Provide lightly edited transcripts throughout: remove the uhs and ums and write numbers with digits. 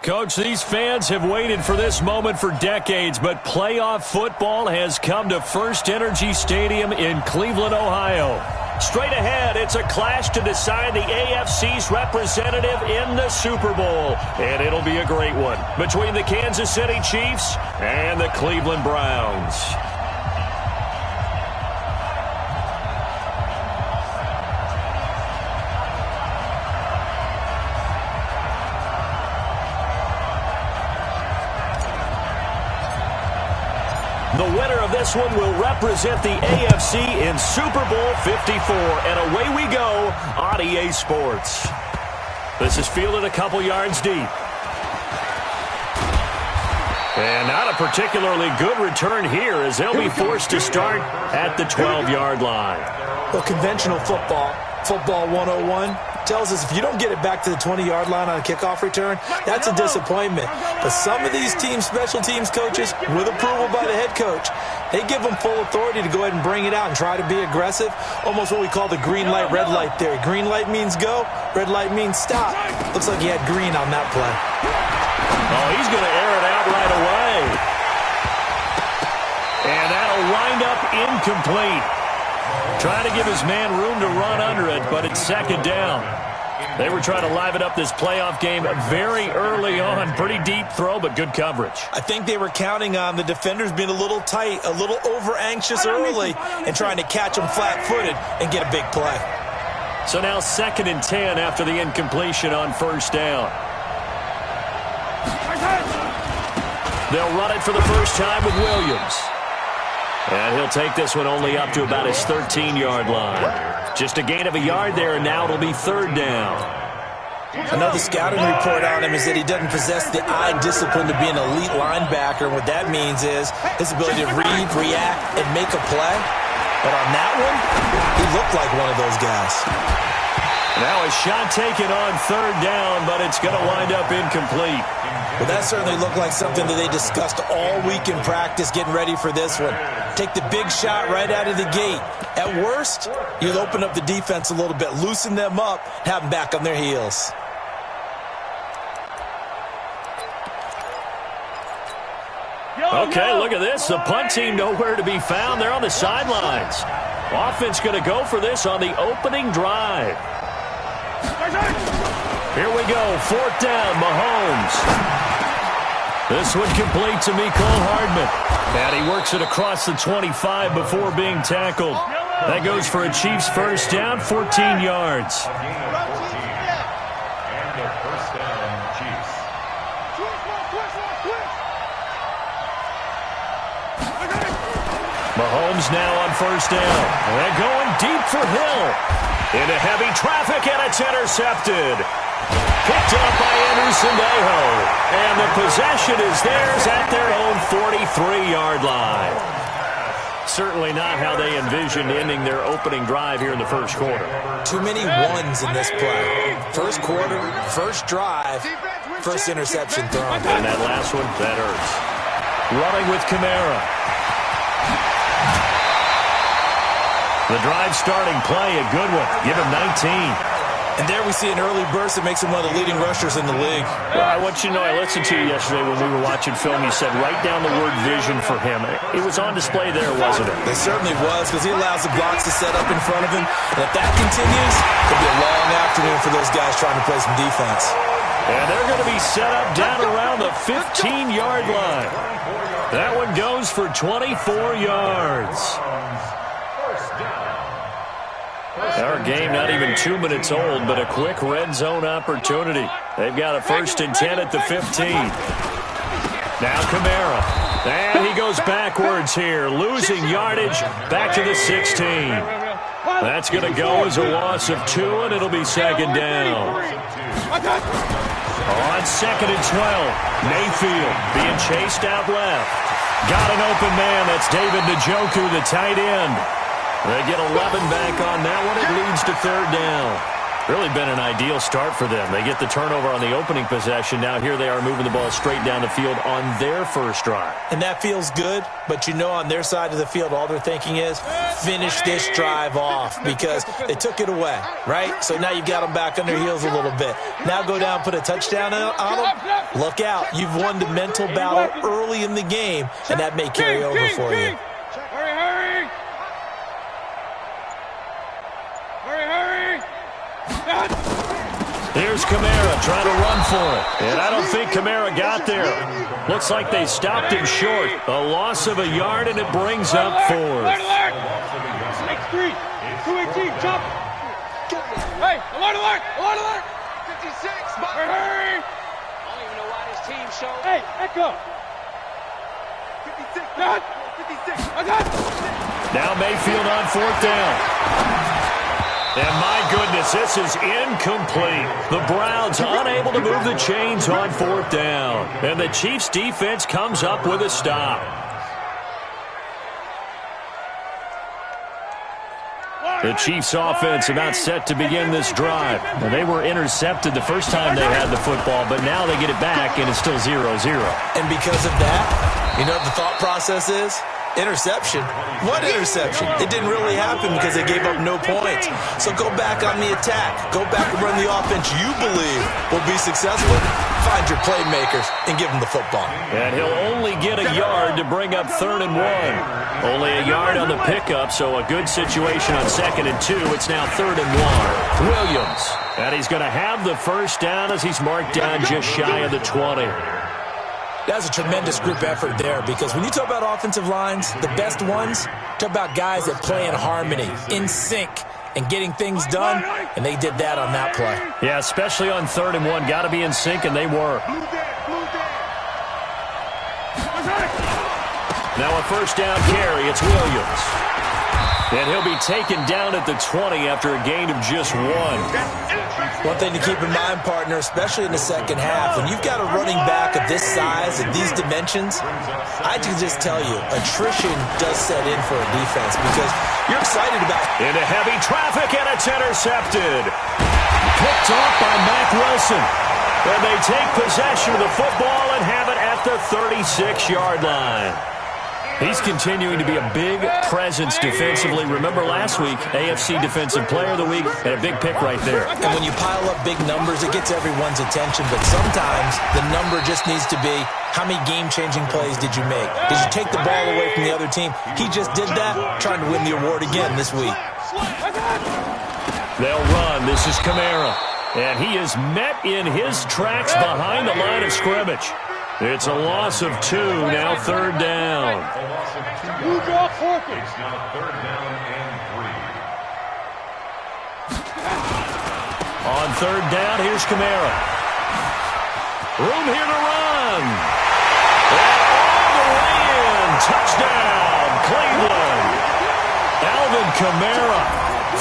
Coach, these fans have waited for this moment for decades, but playoff football has come to First Energy Stadium in Cleveland, Ohio. Straight ahead, it's a clash to decide the AFC's representative in the Super Bowl. And it'll be a great one between the Kansas City Chiefs and the Cleveland Browns. The winner of this one will represent the AFC in Super Bowl 54. And away we go on EA Sports. This is fielded a couple yards deep. And not a particularly good return here as they'll be forced to start at the 12-yard line. Well, conventional football 101, tells us if you don't get it back to the 20-yard line on a kickoff return, that's a disappointment. But some of these teams, special teams coaches, with approval by the head coach, they give them full authority to go ahead and bring it out and try to be aggressive, almost what we call the green light, red light theory. Green light means go, red light means stop. Looks like he had green on that play. Oh, he's going to air it out right away. And that'll wind up incomplete. Trying to give his man room to run under it, but it's second down. They were trying to liven up this playoff game very early on. Pretty deep throw, but good coverage. I think they were counting on the defenders being a little tight, a little over-anxious early, and trying to catch them flat-footed and get a big play. So now 2nd and 10 after the incompletion on first down. They'll run it for the first time with Williams. And he'll take this one only up to about his 13-yard line. Just a gain of a yard there, and now it'll be 3rd down. Another scouting report on him is that he doesn't possess the eye discipline to be an elite linebacker. And what that means is his ability to read, react, and make a play. But on that one, he looked like one of those guys. Now a shot taken on 3rd down, but it's going to wind up incomplete. Well, that certainly looked like something that they discussed all week in practice getting ready for this one. Take the big shot right out of the gate. At worst, you'll open up the defense a little bit, loosen them up, have them back on their heels. Okay, look at this. The punt team nowhere to be found. They're on the sidelines. Offense going to go for this on the opening drive. Here we go, 4th down, Mahomes. This one complete to Mecole Hardman. And he works it across the 25 before being tackled. That goes for a Chiefs first down, 14 yards. Mahomes now on first down. And going deep for Hill. Into heavy traffic, and it's intercepted. Picked up by Anderson-Dejo. And the possession is theirs at their own 43-yard line. Certainly not how they envisioned ending their opening drive here in the first quarter. Too many ones in this play. First quarter, first drive, first interception thrown. And that last one, that hurts. Running with Kamara. The drive starting play, a good one. Give him 19. And there we see an early burst that makes him one of the leading rushers in the league. Well, I want you to know, I listened to you yesterday when we were watching film. You said write down the word vision for him. It was on display there, wasn't it? It certainly was, because he allows the blocks to set up in front of him. And if that continues, it'll be a long afternoon for those guys trying to play some defense. And they're going to be set up down around the 15-yard line. That one goes for 24 yards. Our game not even 2 minutes old, but a quick red zone opportunity. They've got a 1st and 10 at the 15. Now Kamara. And he goes backwards here, losing yardage back to the 16. That's going to go as a loss of 2, and it'll be 2nd down. On 2nd and 12, Mayfield being chased out left. Got an open man. That's David Njoku, the tight end. They get 11 back on that one. It leads to 3rd down. Really been an ideal start for them. They get the turnover on the opening possession. Now here they are moving the ball straight down the field on their first drive. And that feels good, but you know on their side of the field all they're thinking is finish this drive off because they took it away, right? So now you've got them back on their heels a little bit. Now go down, put a touchdown on them. Look out. You've won the mental battle early in the game, and that may carry over for you. Here's Kamara trying to run for it. And I don't think Kamara got there. Looks like they stopped him short. A loss of a yard, and it brings up fourth. X3, 218, jump. Hey, alert. 56, hurry. I don't even know why this team showed. Hey, echo. 56, 56. I got it. Now Mayfield on fourth down. And my goodness, this is incomplete. The Browns unable to move the chains on fourth down. And the Chiefs defense comes up with a stop. The Chiefs offense about set to begin this drive. Now, they were intercepted the first time they had the football, but now they get it back and it's still 0-0. And because of that, you know what the thought process is? Interception? What interception? It didn't really happen because they gave up no points. So go back on the attack. Go back and run the offense you believe will be successful. Find your playmakers and give them the football. And he'll only get a yard to bring up 3rd and 1. Only a yard on the pickup, so a good situation on 2nd and 2. It's now 3rd and 1. Williams. And he's going to have the first down as he's marked down just shy of the 20. That's a tremendous group effort there because when you talk about offensive lines, the best ones, talk about guys that play in harmony, in sync, and getting things done, and they did that on that play. Yeah, especially on 3rd and 1. Got to be in sync, and they were. Now a first down carry. It's Williams. And he'll be taken down at the 20 after a gain of just 1. One thing to keep in mind, partner, especially in the second half, when you've got a running back of this size and these dimensions, I can just tell you, attrition does set in for a defense because you're excited about it. Into heavy traffic, and it's intercepted. Picked off by Mack Wilson. And they take possession of the football and have it at the 36-yard line. He's continuing to be a big presence defensively. Remember last week, AFC Defensive Player of the Week, and a big pick right there. And when you pile up big numbers, it gets everyone's attention. But sometimes the number just needs to be, how many game-changing plays did you make? Did you take the ball away from the other team? He just did that, trying to win the award again this week. They'll run. This is Kamara. And he is met in his tracks behind the line of scrimmage. It's a loss of 2, now 3rd down. Move off Horkins. It's now 3rd down and 3. On 3rd down, here's Kamara. Room here to run. And all the way in. Touchdown, Cleveland. Alvin Kamara,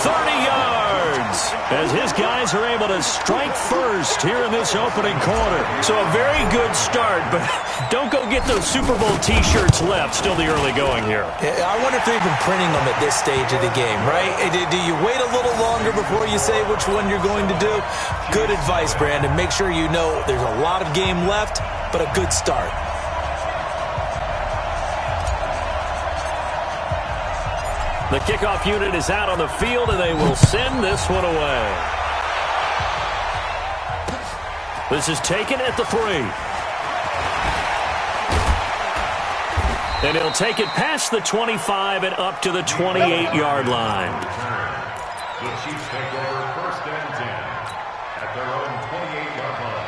30 yards. As his guys are able to strike first here in this opening quarter. So a very good start, but don't go get those Super Bowl T-shirts left. Still the early going here. I wonder if they're even printing them at this stage of the game, right? Do you wait a little longer before you say which one you're going to do? Good advice, Brandon. Make sure you know there's a lot of game left, but a good start. The kickoff unit is out on the field, and they will send this one away. This is taken at the 3. And he'll take it past the 25 and up to the 28-yard line. The Chiefs take over 1st and 10 at their own 28-yard line.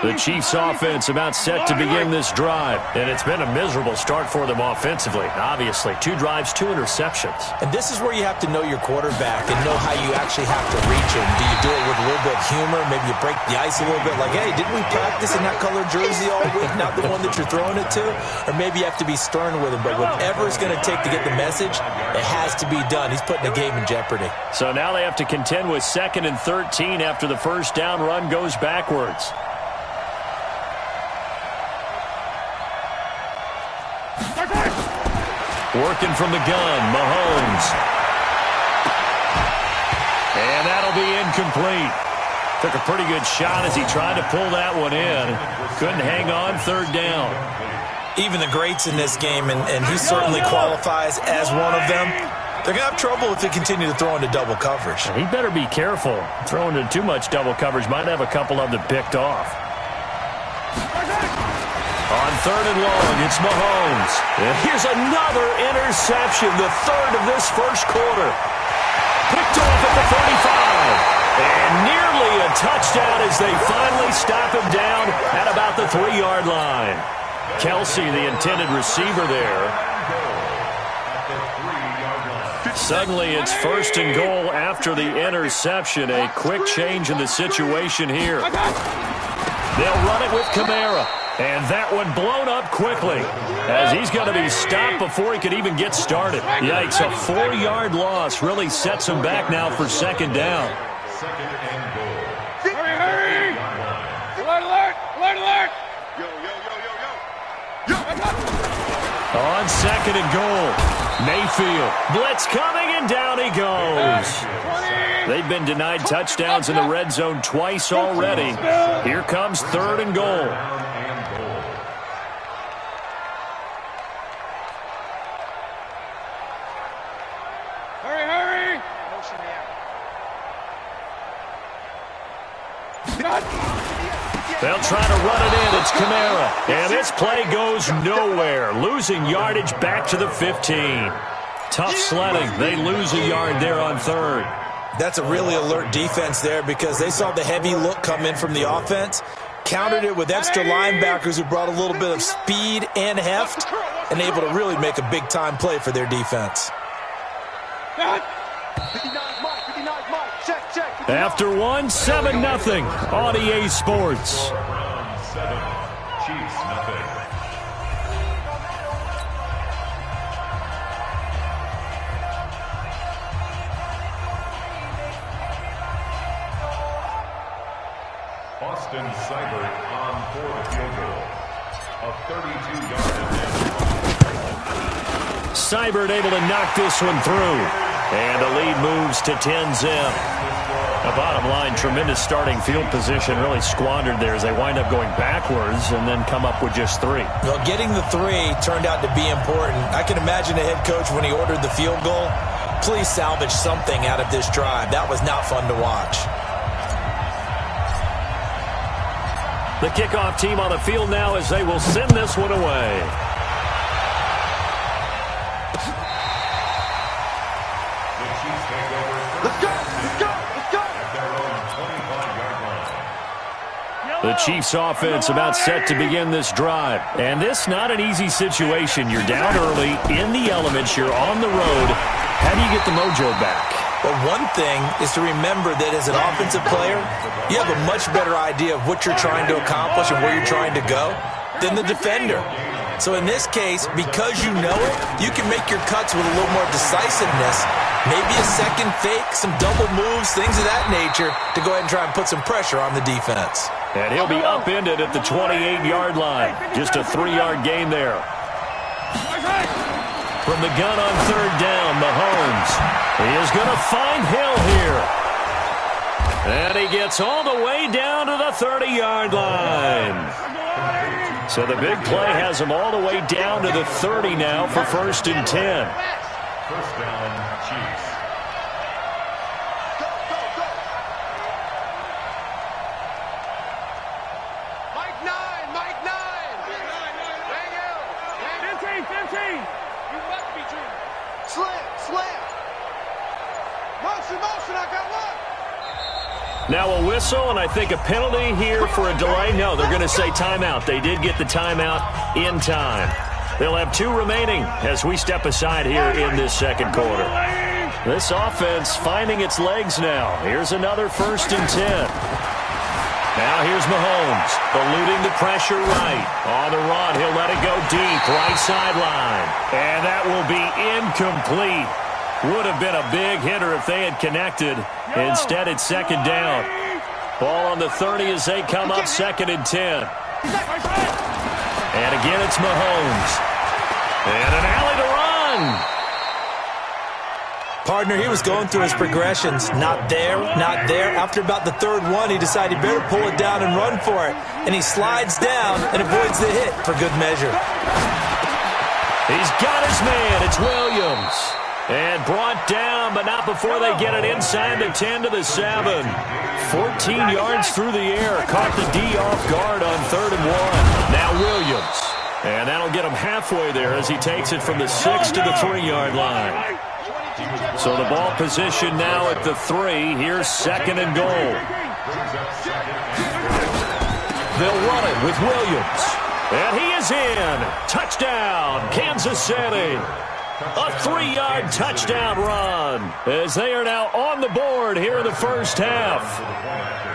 The Chiefs offense about set to begin this drive. And it's been a miserable start for them offensively. Obviously, 2 drives, 2 interceptions. And this is where you have to know your quarterback and know how you actually have to reach him. Do you do it with a little bit of humor? Maybe you break the ice a little bit like, hey, didn't we practice in that colored jersey all week? Not the one that you're throwing it to? Or maybe you have to be stern with him. But whatever it's going to take to get the message, it has to be done. He's putting the game in jeopardy. So now they have to contend with 2nd and 13 after the first down run goes backwards. Working from the gun, Mahomes. And that'll be incomplete. Took a pretty good shot as he tried to pull that one in. Couldn't hang on, third down. Even the greats in this game, and he certainly qualifies as one of them, they're going to have trouble if they continue to throw into double coverage. He better be careful. Throwing into too much double coverage might have a couple of them picked off. On third and long, it's Mahomes. And here's another interception, the third of this first quarter. Picked off at the 35. And nearly a touchdown as they finally stop him down at about the 3-yard line. Kelsey, the intended receiver there. Suddenly it's first and goal after the interception. A quick change in the situation here. They'll run it with Kamara. And that one blown up quickly as he's going to be stopped before he could even get started. Yikes, a 4-yard loss really sets him back now for second down. Second and goal. Hurry, hurry! Alert, alert! Alert, alert! Yo, yo, yo, yo, yo! Yo! On second and goal, Mayfield. Blitz coming, and down he goes. They've been denied touchdowns in the red zone twice already. Here comes third and goal. Hurry, hurry! They'll try to run it in. It's Kamara. And this play goes nowhere. Losing yardage back to the 15. Tough sledding. They lose a yard there on third. That's a really alert defense there because they saw the heavy look come in from the offense, countered it with extra linebackers who brought a little bit of speed and heft, and able to really make a big-time play for their defense. After one, 7-0 on EA Sports. Browns 7, Chiefs nothing. Austin Seibert on for the field goal. A 32-yard advance. Seibert able to knock this one through. And the lead moves to 10-zip. The bottom line, tremendous starting field position, really squandered there as they wind up going backwards and then come up with just 3. Well, getting the 3 turned out to be important. I can imagine the head coach when he ordered the field goal, please salvage something out of this drive. That was not fun to watch. The kickoff team on the field now as they will send this one away. The Chiefs offense about set to begin this drive. And this not an easy situation. You're down early, in the elements, you're on the road. How do you get the mojo back? Well, one thing is to remember that as an offensive player, you have a much better idea of what you're trying to accomplish and where you're trying to go than the defender. So in this case, because you know it, you can make your cuts with a little more decisiveness, maybe a second fake, some double moves, things of that nature, to go ahead and try and put some pressure on the defense. And he'll be upended at the 28-yard line. Just a 3-yard gain there. From the gun on third down, Mahomes. He is going to find Hill here. And he gets all the way down to the 30-yard line. So the big play has him all the way down to the 30 now for 1st and 10. First down, Chiefs. Now a whistle, and I think a penalty here for a delay. No, they're going to say timeout. They did get the timeout in time. They'll have 2 remaining as we step aside here in this second quarter. This offense finding its legs now. Here's another 1st and 10. Now here's Mahomes, eluding the pressure right. On the run, he'll let it go deep, right sideline. And that will be incomplete. Would have been a big hitter if they had connected. Instead, it's second down. Ball on the 30 as they come up 2nd and 10. And again, it's Mahomes. And an alley to run. Partner, he was going through his progressions. Not there, not there. After about the third one, he decided he better pull it down and run for it. And he slides down and avoids the hit for good measure. He's got his man. It's Williams. And brought down, but not before they get it inside the 10 to the 7. 14 yards through the air. Caught the D off guard on 3rd and 1. Now Williams. And that'll get him halfway there as he takes it from the 6 to the 3-yard line. So the ball position now at the 3. Here's 2nd and goal. They'll run it with Williams. And he is in. Touchdown, Kansas City. A 3-yard touchdown run as they are now on the board here in the first half.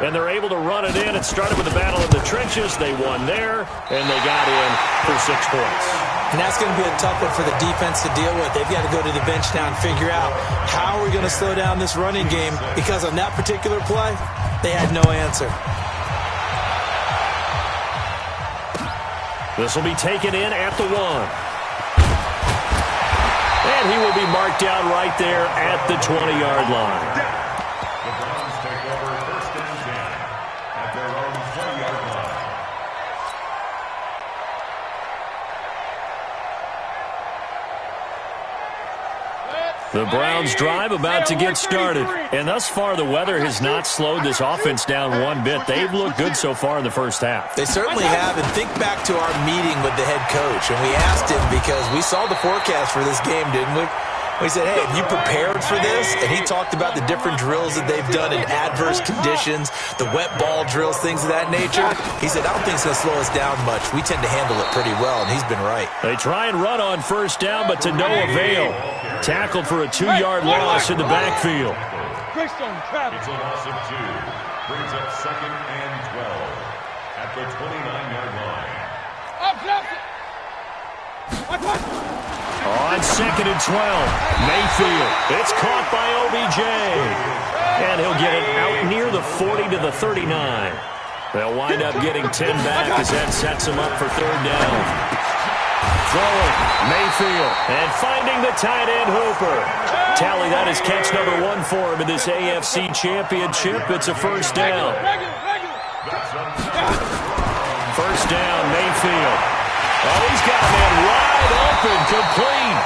And they're able to run it in. It started with a battle in the trenches. They won there, and they got in for 6 points. And that's going to be a tough one for the defense to deal with. They've got to go to the bench now and figure out how we're going to slow down this running game, because on that particular play, they had no answer. This will be taken in at the 1. And he will be marked down right there at the 20-yard line. The Browns take over 1st and 10 at their own 20-yard line. The Browns drive about to get started. And thus far, the weather has not slowed this offense down one bit. They've looked good so far in the first half. They certainly have. And think back to our meeting with the head coach. And we asked him, because we saw the forecast for this game, didn't we? We said, hey, have you prepared for this? And he talked about the different drills that they've done in adverse conditions, the wet ball drills, things of that nature. He said, I don't think it's going to slow us down much. We tend to handle it pretty well, and he's been right. They try and run on 1st down, but to no avail. Tackled for a 2-yard loss in the backfield. It's a loss of 2. Brings up 2nd and 12 at the 29-yard line. On 2nd and 12, Mayfield. It's caught by OBJ. And he'll get it out near the 40 to the 39. They'll wind up getting 10 back as that sets them up for 3rd down. Throwing, Mayfield, and finding the tight end Hooper. Tally, that is catch number 1 for him in this AFC Championship. It's a 1st down. 1st down, Mayfield. Oh, he's got a man wide open, complete.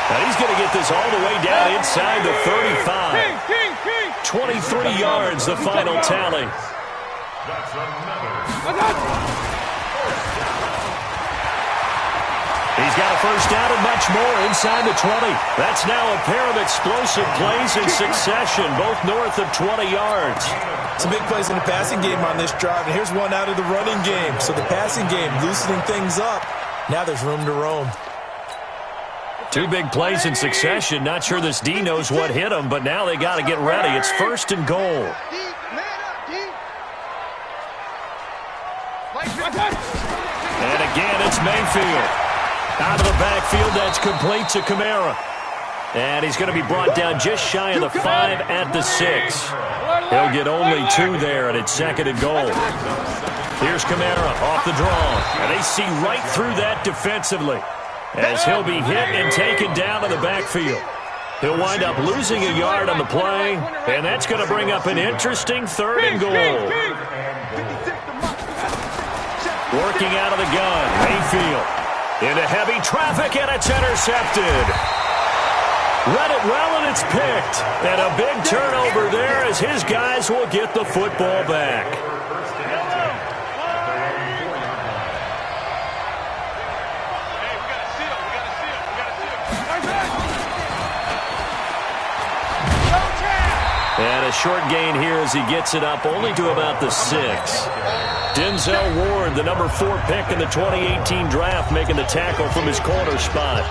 Now he's going to get this all the way down inside the 35. 23 yards, the final tally. That's another. He's got a 1st down and much more inside the 20. That's now a pair of explosive plays in succession, both north of 20 yards. Some big plays in the passing game on this drive, and here's one out of the running game. So the passing game loosening things up. Now there's room to roam. 2 big plays in succession. Not sure this D knows what hit him, but now they got to get ready. It's 1st and goal. And again, it's Mayfield. Out of the backfield, that's complete to Kamara. And he's going to be brought down just shy of the 5 at the 6. He'll get only 2 there, and it's 2nd and goal. Here's Kamara off the draw. And they see right through that defensively as he'll be hit and taken down to the backfield. He'll wind up losing a yard on the play, and that's going to bring up an interesting 3rd and goal. Working out of the gun, Mayfield. Into heavy traffic, and it's intercepted. Read it well, and it's picked. And a big turnover there as his guys will get the football back. And a short gain here as he gets it up only to about the 6. Denzel Ward, the number 4 pick in the 2018 draft, making the tackle from his corner spot.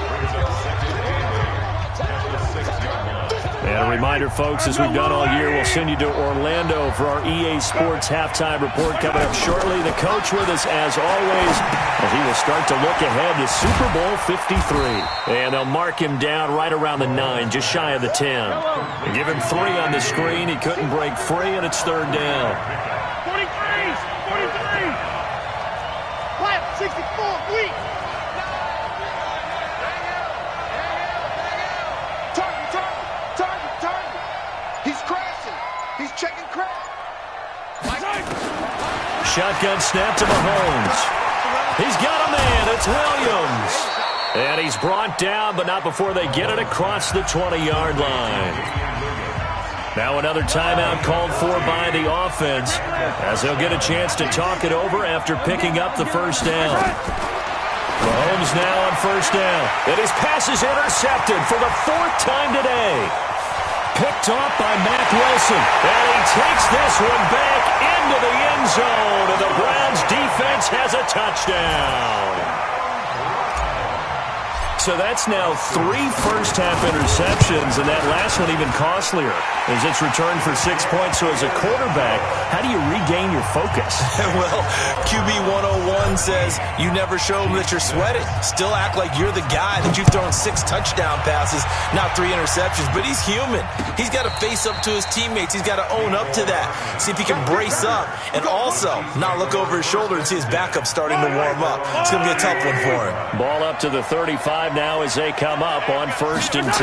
And a reminder, folks, as we've done all year, we'll send you to Orlando for our EA Sports halftime report coming up shortly. The coach with us, as always, as he will start to look ahead to Super Bowl 53. And they'll mark him down right around the 9, just shy of the 10. And give him 3 on the screen. He couldn't break free, and it's 3rd down. 64, bleed. Target. shotgun snap to Mahomes. He's got a man. It's Williams. And he's brought down, but not before they get it across the 20-yard line. Now another timeout called for by the offense, as they'll get a chance to talk it over after picking up the first down. Mahomes now on first down. And his pass is intercepted for the 4th time today. Picked off by Mack Wilson. And he takes this one back into the end zone. And the Browns defense has a touchdown. So that's now 3 first-half interceptions, and that last one even costlier as it's returned for 6 points. So as a quarterback, how do you regain your focus? Well, QB 101 says you never show them that you're sweating. Still act like you're the guy, that you've thrown 6 touchdown passes, not 3 interceptions. But he's human. He's got to face up to his teammates. He's got to own up to that. See if he can brace up and also not look over his shoulder and see his backup starting to warm up. It's going to be a tough one for him. Ball up to the 35 now as they come up on 1st and 10.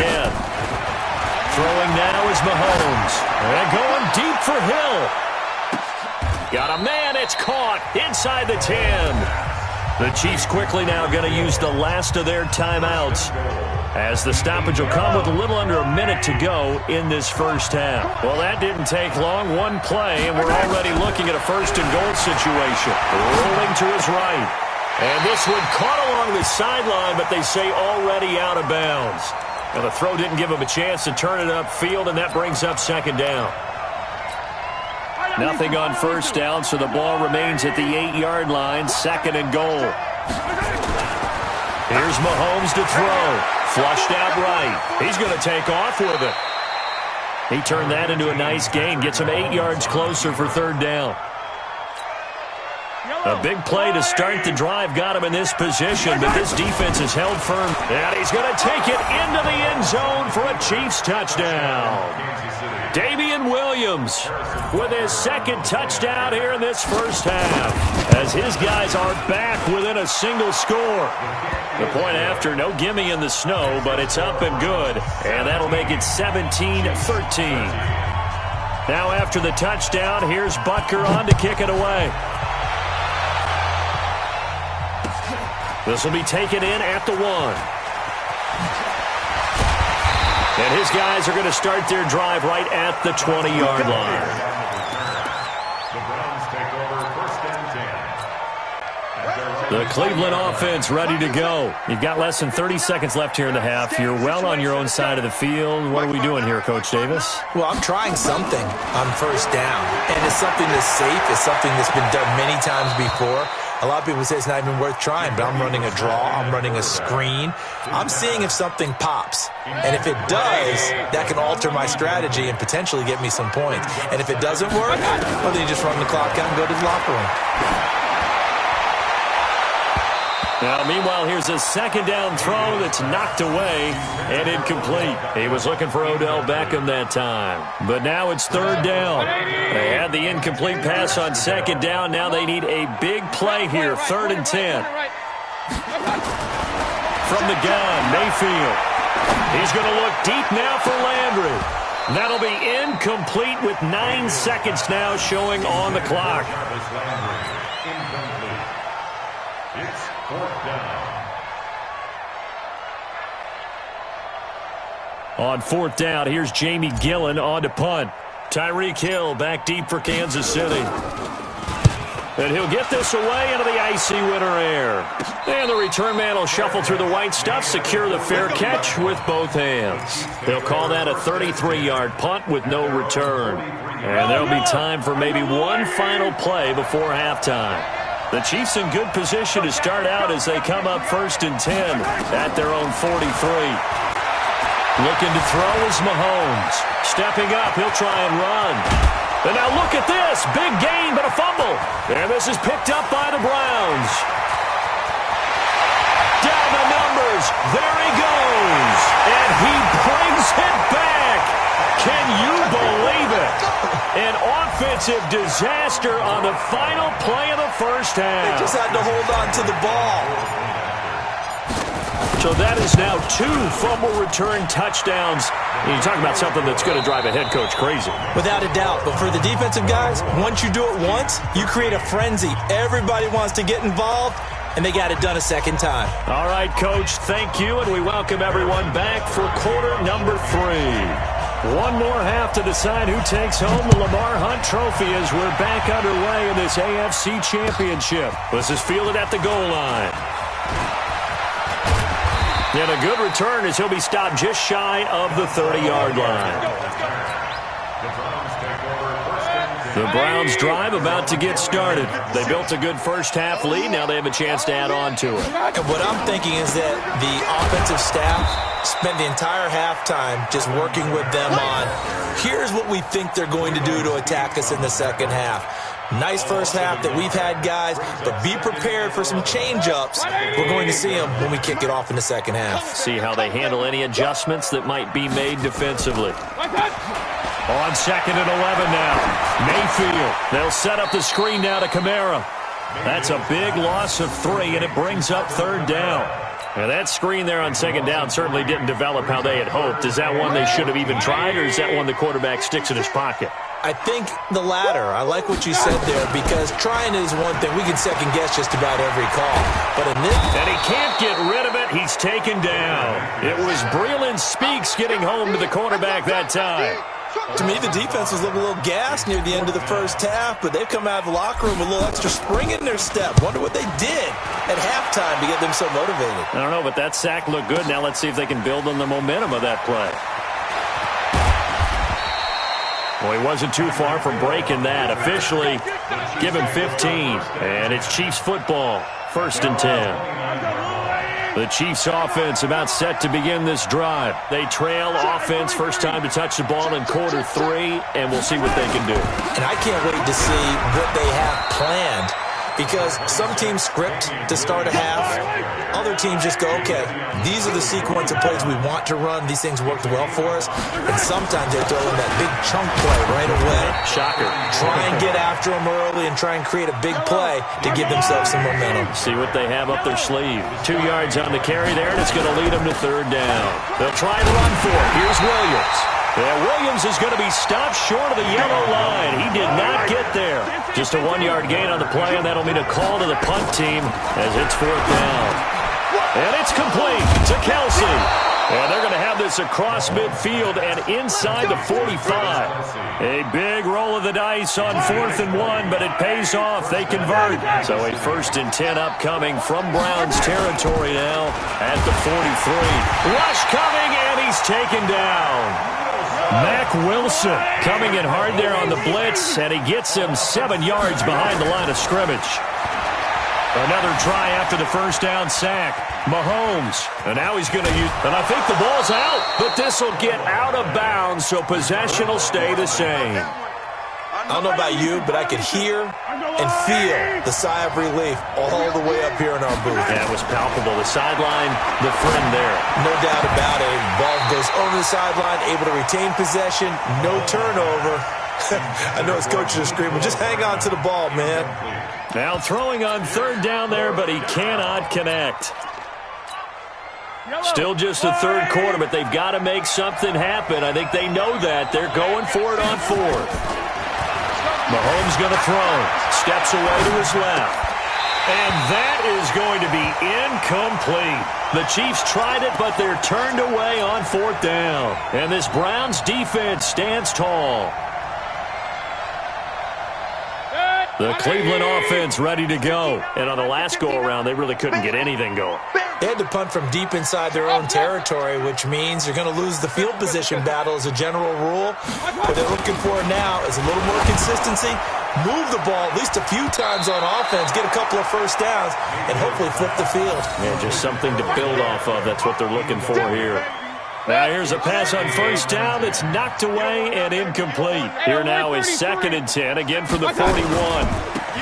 Throwing now is Mahomes. And going deep for Hill. Got a man. It's caught inside the 10. The Chiefs quickly now going to use the last of their timeouts, as the stoppage will come with a little under a minute to go in this first half. Well, that didn't take long. One play, and we're already looking at a 1st and goal situation. Rolling to his right. And this one caught along the sideline, but they say already out of bounds. And the throw didn't give him a chance to turn it upfield, and that brings up 2nd down. Nothing on 1st down, so the ball remains at the 8-yard line, 2nd and goal. Here's Mahomes to throw. Flushed out right. He's going to take off with it. He turned that into a nice gain, gets him 8 yards closer for 3rd down. A big play to start the drive got him in this position, but this defense is held firm. And he's going to take it into the end zone for a Chiefs touchdown. Damian Williams with his 2nd touchdown here in this first half, as his guys are back within a single score. The point after, no gimme in the snow, but it's up and good, and that'll make it 17-13. Now after the touchdown, here's Butker on to kick it away. This will be taken in at the 1. And his guys are going to start their drive right at the 20-yard line. The Browns take over 1st and 10. The Cleveland offense ready to go. You've got less than 30 seconds left here in the half. You're well on your own side of the field. What are we doing here, Coach Davis? Well, I'm trying something on 1st down. And it's something that's safe. It's something that's been done many times before. A lot of people say it's not even worth trying, but I'm running a draw. I'm running a screen. I'm seeing if something pops. And if it does, that can alter my strategy and potentially get me some points. And if it doesn't work, well, then you just run the clock out and go to the locker room. Now, meanwhile, here's a 2nd down throw that's knocked away and incomplete. He was looking for Odell Beckham that time. But now it's 3rd down. They had the incomplete pass on 2nd down. Now they need a big play here, 3rd and 10. From the gun, Mayfield. He's going to look deep now for Landry. That'll be incomplete with 9 seconds now showing on the clock. It's 4th down. On 4th down, here's Jamie Gillen on to punt. Tyreek Hill back deep for Kansas City. And he'll get this away into the icy winter air. And the return man will shuffle through the white stuff, secure the fair catch with both hands. They'll call that a 33-yard punt with no return. And there'll be time for maybe one final play before halftime. The Chiefs in good position to start out as they come up 1st and 10 at their own 43. Looking to throw is Mahomes. Stepping up, he'll try and run. And now look at this. Big gain, but a fumble. And this is picked up by the Browns. Down the numbers. There he goes. And he brings it back. Can you believe it? An offensive disaster on the final play of the first half. They just had to hold on to the ball. So that is now 2 fumble return touchdowns. And you talk about something that's going to drive a head coach crazy. Without a doubt. But for the defensive guys, once you do it once, you create a frenzy. Everybody wants to get involved, and they got it done a second time. All right, Coach, thank you, and we welcome everyone back for quarter number 3. One more half to decide who takes home the Lamar Hunt Trophy as we're back underway in this AFC Championship. This is fielded at the goal line. And a good return as he'll be stopped just shy of the 30-yard line. The Browns drive about to get started. They built a good first-half lead. Now they have a chance to add on to it. And what I'm thinking is that the offensive staff spent the entire halftime just working with them on, here's what we think they're going to do to attack us in the second half. Nice first half that we've had, guys, but be prepared for some change-ups. We're going to see them when we kick it off in the second half. See how they handle any adjustments that might be made defensively. On 2nd and 11 now. Mayfield. They'll set up the screen now to Kamara. That's a big loss of 3, and it brings up 3rd down. Now that screen there on 2nd down certainly didn't develop how they had hoped. Is that one they should have even tried, or is that one the quarterback sticks in his pocket? I think the latter. I like what you said there, because trying is one thing. We can second-guess just about every call. But in this... And he can't get rid of it. He's taken down. It was Breeland Speaks getting home to the quarterback that time. To me, the defense was looking a little gassed near the end of the first half, but they've come out of the locker room with a little extra spring in their step. Wonder what they did at halftime to get them so motivated. I don't know, but that sack looked good. Now let's see if they can build on the momentum of that play. Well, he wasn't too far from breaking that. Officially, give him 15. And it's Chiefs football, 1st and 10. The Chiefs offense about set to begin this drive. They trail offense, first time to touch the ball in quarter 3, and we'll see what they can do. And I can't wait to see what they have planned, because some teams script to start a half. Other teams just go, okay, these are the sequence of plays we want to run. These things worked well for us. And sometimes they throw in that big chunk play right away. Shocker. Try and get after them early and try and create a big play to give themselves some momentum. See what they have up their sleeve. 2 yards on the carry there, and it's going to lead them to 3rd down. They'll try and run for it. Here's Williams. Yeah, Williams is going to be stopped short of the yellow line. He did not get there. Just a 1-yard gain on the play, and that'll mean a call to the punt team as it's 4th down. And it's complete to Kelsey. And they're going to have this across midfield and inside the 45. A big roll of the dice on 4th and 1, but it pays off. They convert. So a 1st and 10 upcoming from Browns territory now at the 43. Rush coming, and he's taken down. Mack Wilson coming in hard there on the blitz, and he gets him 7 yards behind the line of scrimmage. Another try after the first down sack. Mahomes, and now he's going to use, and I think the ball's out, but this will get out of bounds, so possession will stay the same. I don't know about you, but I could hear and feel the sigh of relief all the way up here in our booth. Yeah, it was palpable. The sideline, the friend there. No doubt about it. Ball goes over the sideline, able to retain possession, no turnover. I know his coaches are screaming, just hang on to the ball, man. Now throwing on 3rd down there, but he cannot connect. Still just the 3rd quarter, but they've got to make something happen. I think they know that. They're going for it on 4th. Mahomes going to throw. Steps away to his left. And that is going to be incomplete. The Chiefs tried it, but they're turned away on 4th down. And this Browns defense stands tall. The Cleveland offense ready to go. And on the last go-around, they really couldn't get anything going. They had to punt from deep inside their own territory, which means you're going to lose the field position battle as a general rule. What they're looking for now is a little more consistency, move the ball at least a few times on offense, get a couple of first downs, and hopefully flip the field. Yeah, just something to build off of. That's what they're looking for here. Now here's a pass on 1st down that's knocked away and incomplete. Here now is 2nd and 10, again from the 41.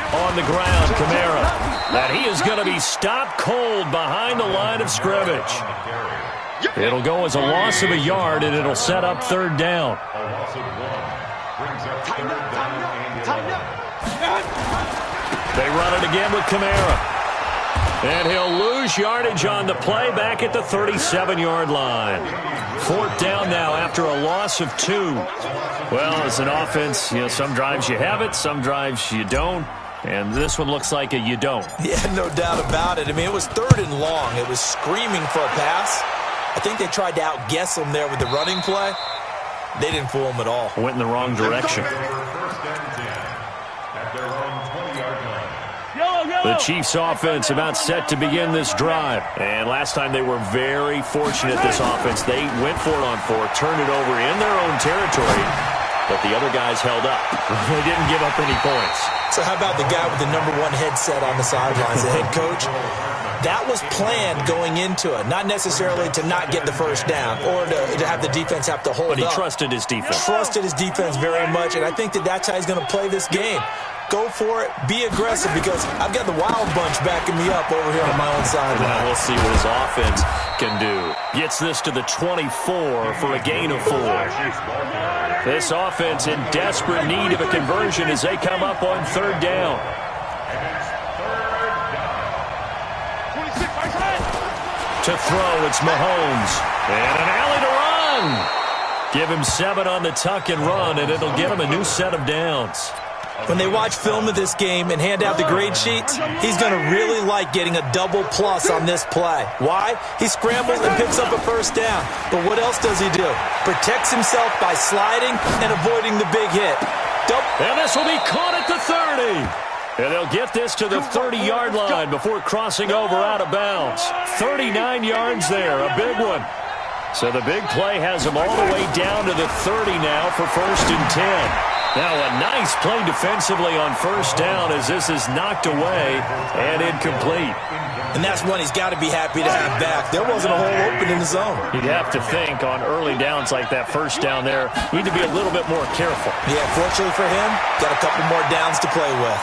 On the ground, Kamara. And he is going to be stopped cold behind the line of scrimmage. It'll go as a loss of a yard, and it'll set up 3rd down. They run it again with Kamara. And he'll lose yardage on the play back at the 37-yard line. 4th down now after a loss of 2. Well, as an offense, some drives you have it, some drives you don't. And this one looks like a you don't. Yeah, no doubt about it. I mean, it was 3rd and long. It was screaming for a pass. I think they tried to outguess him there with the running play. They didn't fool him at all. Went in the wrong direction. The Chiefs offense about set to begin this drive. And last time they were very fortunate, this offense. They went for it on 4, turned it over in their own territory, but the other guys held up. They didn't give up any points. So how about the guy with the #1 headset on the sidelines, the head coach? That was planned going into it, not necessarily to not get the first down or to have the defense have to hold up. But he trusted his defense. Trusted his defense very much, and I think that's how he's going to play this game. Go for it. Be aggressive, because I've got the wild bunch backing me up over here on my own sideline. Well, we'll see what his offense can do. Gets this to the 24 for a gain of 4. This offense in desperate need of a conversion as they come up on 3rd down. To throw, it's Mahomes. And an alley to run. Give him 7 on the tuck and run, and it'll get him a new set of downs. When they watch film of this game and hand out the grade sheets, he's going to really like getting a double plus on this play. Why? He scrambles and picks up a 1st down. But what else does he do? Protects himself by sliding and avoiding the big hit. And this will be caught at the 30. And they'll get this to the 30-yard line before crossing over out of bounds. 39 yards there, a big one. So the big play has him all the way down to the 30 now for 1st and 10. Now a nice play defensively on 1st down as this is knocked away and incomplete. And that's one he's got to be happy to have back. There wasn't a hole open in the zone. You'd have to think on early downs like that 1st down there, you need to be a little bit more careful. Yeah, fortunately for him, got a couple more downs to play with.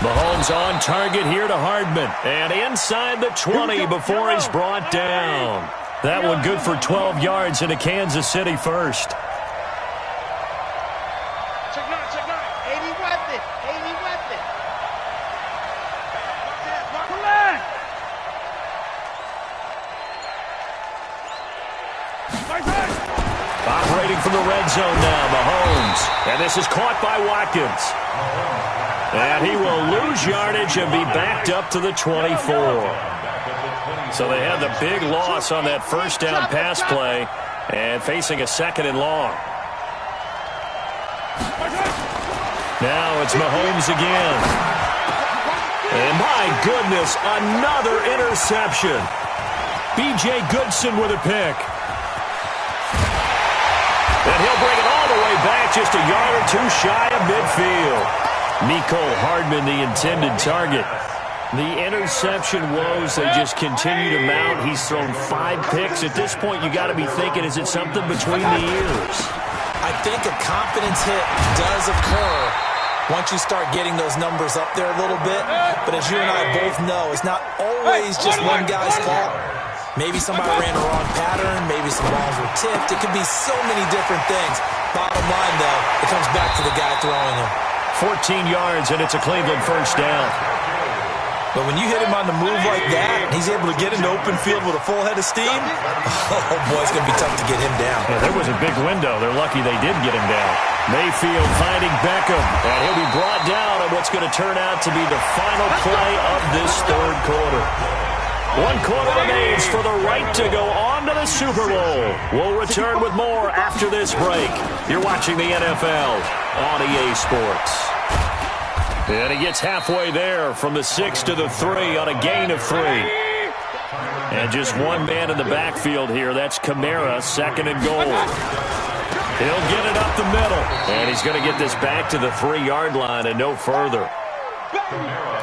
Mahomes on target here to Hardman. And inside the 20 before he's brought down. That one good for 12 yards in a Kansas City 1st. Operating from the red zone now, Mahomes. And this is caught by Watkins. And he will lose yardage and be backed up to the 24. So they had the big loss on that 1st down pass play and facing a 2nd and long. Now it's Mahomes again. And my goodness, another interception. B.J. Goodson with a pick. And he'll bring it all the way back just a yard or 2 shy of midfield. Mecole Hardman, the intended target. The interception woes, they just continue to mount. He's thrown 5 picks. At this point, you got to be thinking, is it something between the ears? I think a confidence hit does occur once you start getting those numbers up there a little bit. But as you and I both know, it's not always just one guy's fault. Maybe somebody ran a wrong pattern. Maybe some balls were tipped. It could be so many different things. Bottom line, though, it comes back to the guy throwing them. 14 yards, and it's a Cleveland 1st down. But when you hit him on the move like that, he's able to get into open field with a full head of steam, oh, boy, it's going to be tough to get him down. Yeah, there was a big window. They're lucky they did get him down. Mayfield finding Beckham, and he'll be brought down on what's going to turn out to be the final play of this 3rd quarter. 1 quarter remains for the right to go on to the Super Bowl. We'll return with more after this break. You're watching the NFL on EA Sports. And he gets halfway there from the 6 to the 3 on a gain of 3. And just one man in the backfield here. That's Kamara, 2nd and goal. He'll get it up the middle. And he's going to get this back to the 3-yard line and no further.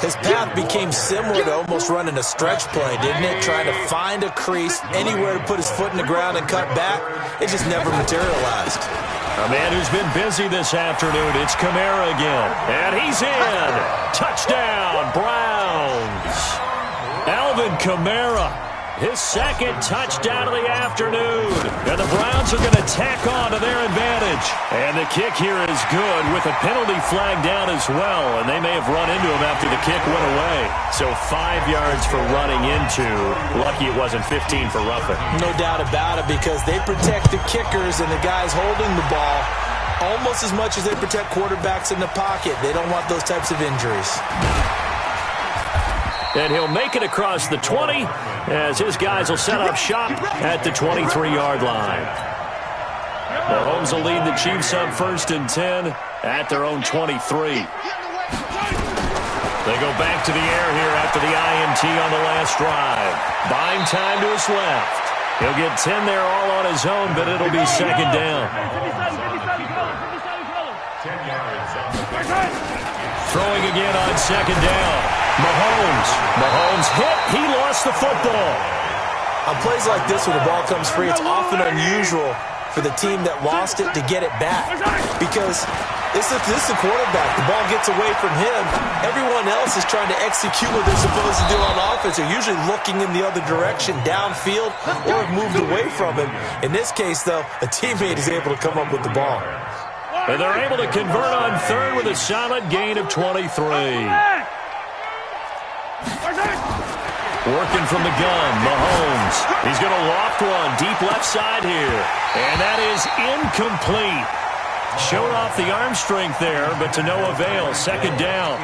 His path became similar to almost running a stretch play, didn't it? Trying to find a crease, anywhere to put his foot in the ground and cut back. It just never materialized. A man who's been busy this afternoon, it's Kamara again. And he's in. Touchdown, Browns. Alvin Kamara His second touchdown of the afternoon. And the Browns are going to tack on to their advantage. And the kick here is good with a penalty flag down as well. And they may have run into him after the kick went away. So 5 yards for running into. Lucky it wasn't 15 for roughing. No doubt about it, because they protect the kickers and the guys holding the ball almost as much as they protect quarterbacks in the pocket. They don't want those types of injuries. And he'll make it across the 20 as his guys will set up shop at the 23-yard line. Mahomes will lead the Chiefs up 1st and 10 at their own 23. They go back to the air here after the INT on the last drive. Buying time to his left. He'll get 10 there all on his own, but it'll be second down. Throwing again on second down. Mahomes hit. He lost the football. On plays like this where the ball comes free, it's often unusual for the team that lost it to get it back, because this is the quarterback. The ball gets away from him. Everyone else is trying to execute what they're supposed to do on offense. They're usually looking in the other direction, downfield, or have moved away from him. In this case, though, a teammate is able to come up with the ball. And they're able to convert on third with a solid gain of 23. Working from the gun, Mahomes. He's going to loft one deep left side here. And that is incomplete. Showed off the arm strength there, but to no avail. Second down.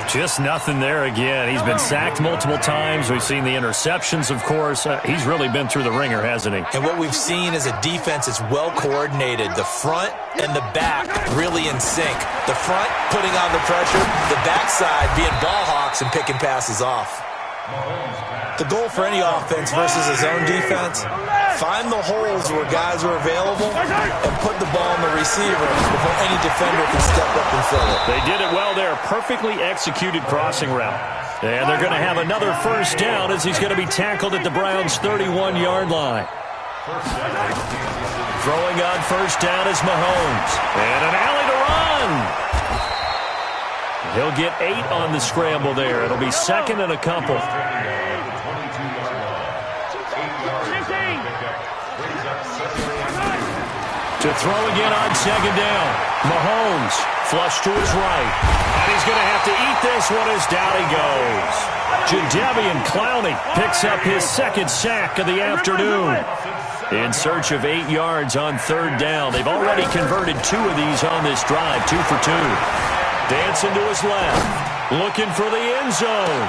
Just nothing there again. He's been sacked multiple times. We've seen the interceptions, of course. He's really been through the ringer, hasn't he? And what we've seen is a defense that's well coordinated. The front and the back really in sync. The front putting on the pressure, the backside being ball hawks and picking passes off. The goal for any offense versus a zone defense, find the holes where guys are available and put the ball in the receiver before any defender can step up and fill it. They did it well there. Perfectly executed crossing route. And they're going to have another first down as he's going to be tackled at the Browns' 31-yard line. Throwing on first down is Mahomes. And an alley to run. He'll get 8 on the scramble there. It'll be second and a couple. To throw again on second down. Mahomes flush to his right. And he's going to have to eat this one as down he goes. Jadeveon Clowney picks up his second sack of the afternoon. In search of 8 yards on third down. They've already converted 2 of these on this drive, 2 for 2. Dancing to his left, looking for the end zone.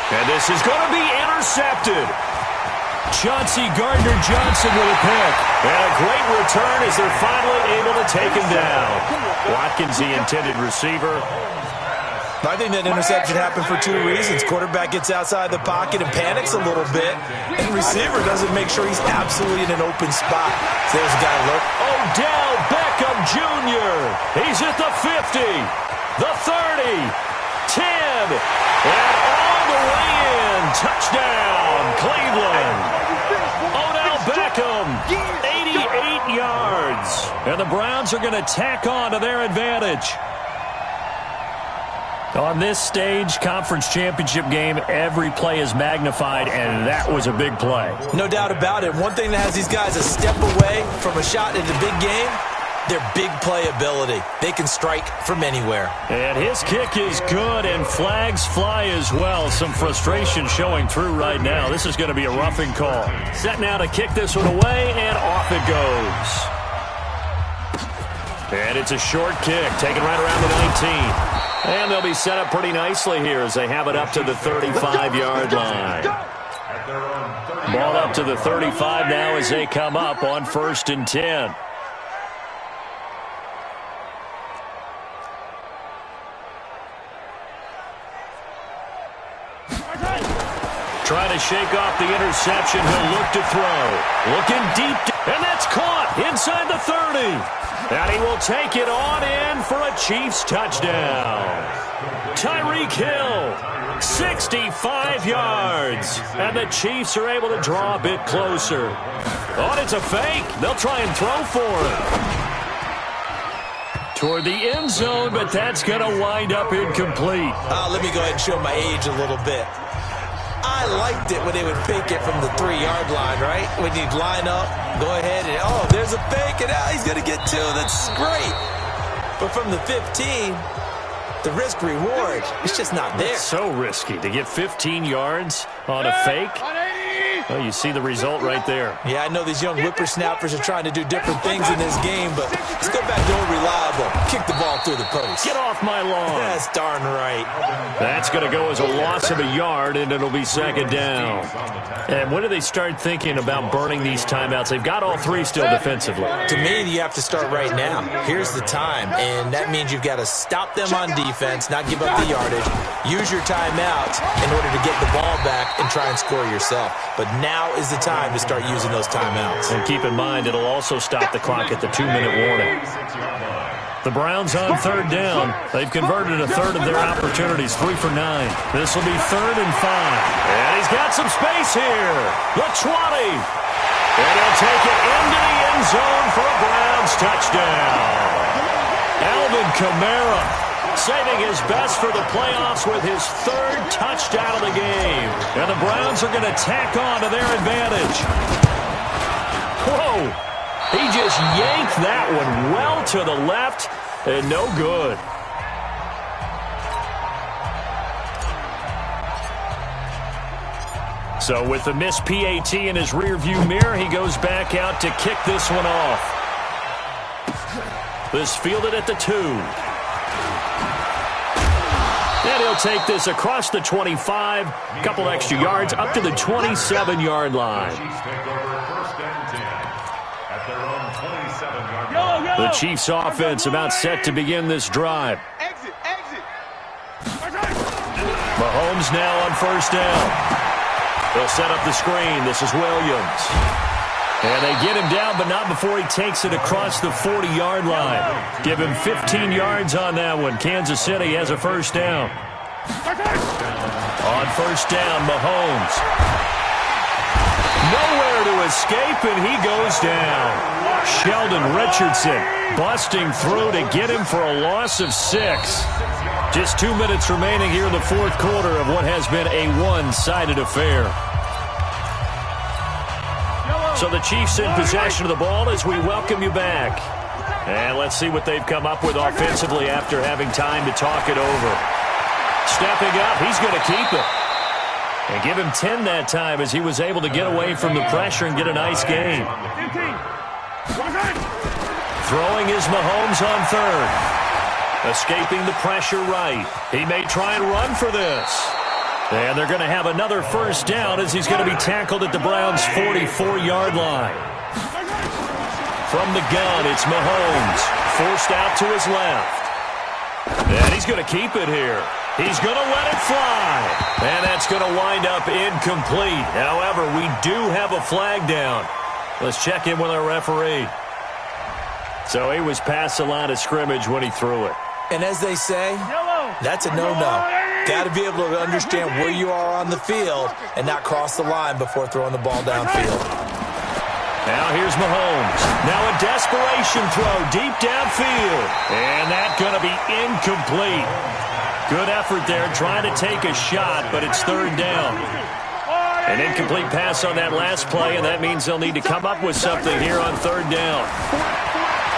And this is going to be intercepted. Chauncey Gardner-Johnson with a pick. And a great return as they're finally able to take him down. Watkins, the intended receiver. I think that interception happened for 2 reasons. Quarterback gets outside the pocket and panics a little bit. And receiver doesn't make sure he's absolutely in an open spot. So there's a guy look. Odell Beckham Jr. He's at the 50. The 30, 10, and all the way in. Touchdown, Cleveland. Odell Beckham, 88 yards. And the Browns are going to tack on to their advantage. On this stage, conference championship game, every play is magnified, and that was a big play. No doubt about it. One thing that has these guys a step away from a shot in the big game, their big playability. They can strike from anywhere. And his kick is good, and flags fly as well. Some frustration showing through right now. This is going to be a roughing call. Set now to kick this one away, and off it goes. And it's a short kick, taken right around the 19. And they'll be set up pretty nicely here as they have it up to the 35-yard line. Ball up to the 35 now as they come up on 1st and 10. Trying to shake off the interception. He'll look to throw. Looking deep. And that's caught inside the 30. And he will take it on in for a Chiefs touchdown. Tyreek Hill, 65 yards. And the Chiefs are able to draw a bit closer. Oh, it's a fake. They'll try and throw for it. Toward the end zone, but that's going to wind up incomplete. Let me go ahead and show my age a little bit. I liked it when they would fake it from the 3-yard line, right? When you'd line up, go ahead, and, oh, there's a fake, and he's going to get 2. That's great. But from the 15, the risk-reward, it's just not there. It's so risky to get 15 yards on a fake. Well, you see the result right there. Yeah, I know these young whippersnappers are trying to do different things in this game, but let's go back to old reliable. Kick the ball through the post. Get off my lawn. That's darn right. That's going to go as a loss of a yard, and it'll be second down. And when do they start thinking about burning these timeouts? They've got all 3 still defensively. To me, you have to start right now. Here's the time, and that means you've got to stop them on defense, not give up the yardage, use your timeouts in order to get the ball back and try and score yourself. But now is the time to start using those timeouts. And keep in mind, it'll also stop the clock at the 2-minute warning. The Browns on third down. They've converted a third of their opportunities, 3 for 9. This will be 3rd and 5. And he's got some space here. The 20. And he'll take it into the end zone for a Browns touchdown. Alvin Kamara saving his best for the playoffs with his 3rd touchdown of the game. And the Browns are going to tack on to their advantage. Whoa! He just yanked that one well to the left, and no good. So with the missed PAT in his rearview mirror, he goes back out to kick this one off. This fielded at the 2. And he'll take this across the 25, a couple extra yards, up to the 27-yard line. The Chiefs' offense about set to begin this drive. Mahomes now on first down. They'll set up the screen. This is Williams. And they get him down, but not before he takes it across the 40-yard line. Give him 15 yards on that one. Kansas City has a first down. On first down, Mahomes. Nowhere to escape, and he goes down. Sheldon Richardson busting through to get him for a loss of 6. Just 2 minutes remaining here in the 4th quarter of what has been a one-sided affair. So the Chiefs in possession of the ball as we welcome you back. And let's see what they've come up with offensively after having time to talk it over. Stepping up, he's going to keep it. And give him 10 that time as he was able to get away from the pressure and get a nice gain. Throwing is Mahomes on third. Escaping the pressure right. He may try and run for this. And they're going to have another first down as he's going to be tackled at the Browns' 44-yard line. From the gun, it's Mahomes. Forced out to his left. And he's going to keep it here. He's going to let it fly. And that's going to wind up incomplete. However, we do have a flag down. Let's check in with our referee. So he was past the line of scrimmage when he threw it. And as they say, that's a no-no. Got to be able to understand where you are on the field and not cross the line before throwing the ball downfield. Now here's Mahomes. Now a desperation throw deep downfield. And that's going to be incomplete. Good effort there trying to take a shot, but it's third down. An incomplete pass on that last play, and that means they'll need to come up with something here on third down.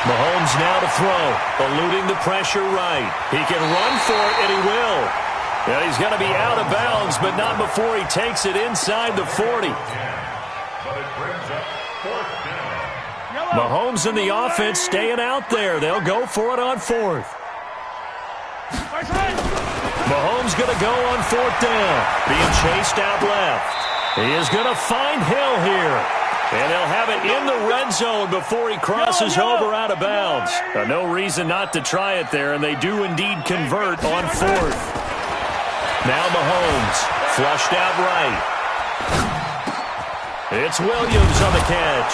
Mahomes now to throw, eluding the pressure right. He can run for it, and he will. And he's going to be out of bounds, but not before he takes it inside the 40. Mahomes and the offense staying out there. They'll go for it on 4th. Mahomes going to go on 4th down, being chased out left. He is going to find Hill here. And they'll have it in the red zone before he crosses over out of bounds. No reason not to try it there, and they do indeed convert on 4th. Now Mahomes, flushed out right. It's Williams on the catch.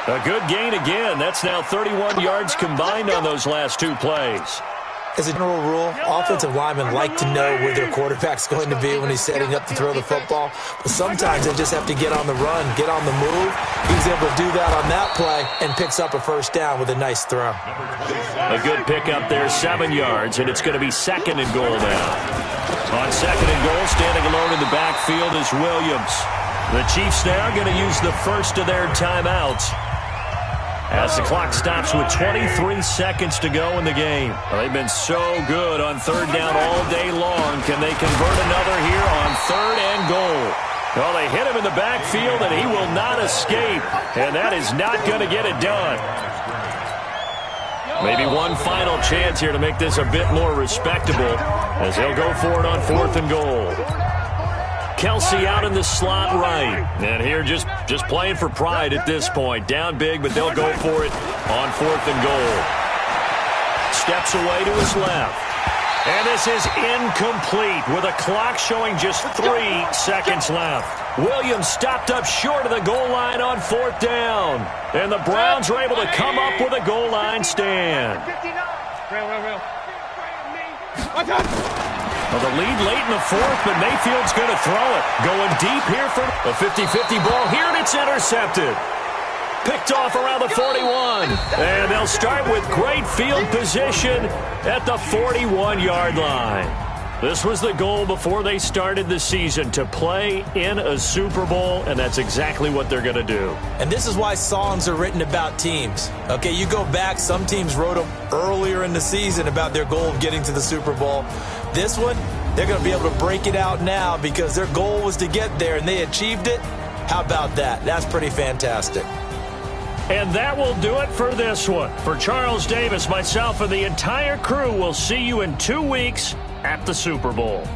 A good gain again. That's now 31 yards combined on those last 2 plays. As a general rule, offensive linemen like to know where their quarterback's going to be when he's setting up to throw the football. But sometimes they just have to get on the run, get on the move. He was able to do that on that play and picks up a first down with a nice throw. A good pickup there, 7 yards, and it's going to be 2nd and goal now. On second and goal, standing alone in the backfield is Williams. The Chiefs now going to use the first of their timeouts as the clock stops with 23 seconds to go in the game. Well, they've been so good on third down all day long. Can they convert another here on third and goal? Well, they hit him in the backfield, and he will not escape. And that is not going to get it done. Maybe one final chance here to make this a bit more respectable as they'll go for it on fourth and goal. Kelsey out in the slot right. And here just playing for pride at this point. Down big, but they'll go for it on fourth and goal. Steps away to his left. And this is incomplete with a clock showing just 3 seconds left. Williams stopped up short of the goal line on fourth down. And the Browns are able to come up with a goal line stand. Well, the lead late in the fourth, but Mayfield's going to throw it. Going deep here for a 50-50 ball here, and it's intercepted. Picked off around the 41. And they'll start with great field position at the 41-yard line. This was the goal before they started the season, to play in a Super Bowl, and that's exactly what they're going to do. And this is why songs are written about teams. Okay, you go back, some teams wrote them earlier in the season about their goal of getting to the Super Bowl. This one, they're going to be able to break it out now because their goal was to get there, and they achieved it. How about that? That's pretty fantastic. And that will do it for this one. For Charles Davis, myself, and the entire crew, we'll see you in 2 weeks at the Super Bowl.